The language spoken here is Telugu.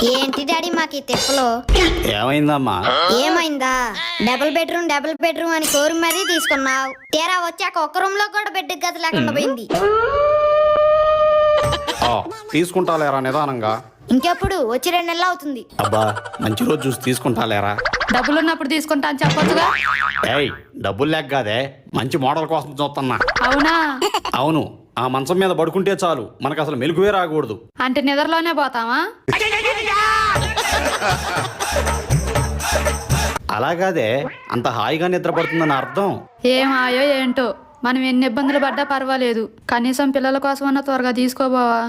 ఏంటి డాడీ మాకు ఈ తిప్పలు? ఏమైందమ్మా? ఏమైందా? డబుల్ బెడ్రూమ్ అని కోరి మరీ తీసుకున్నావు. తీరా వచ్చాక ఒక్క రూమ్ లో కూడా బెడ్ గది లేకుండా పోయింది. తీసుకుంటాలేరా నిదానంగా. ఇంకెప్పుడు వచ్చి 2 నెలలు అవుతుంది. అబ్బా మంచి రోజు చూసి తీసుకుంటాలేరా. డబ్బులున్నప్పుడు తీసుకుంటా అని చెప్పొచ్చుగా. ఏయ్ డబ్బులు లేక కాదే, మంచి మోడల్ కోసం చూస్తున్నా. అవునా? అవును, ఆ మంచం మీద పడుకుంటే చాలు, మనకు అసలు మెలకువే రాకూడదు. అంటే నిద్రలోనే పోతావా? అలాగాదే, అంత హాయిగా నిద్రపడుతుందని అర్థం. ఏమాయో ఏంటో, మనం ఎన్ని ఇబ్బందులు పడ్డా పర్వాలేదు, కనీసం పిల్లల కోసం అన్న త్వరగా తీసుకోబోవా.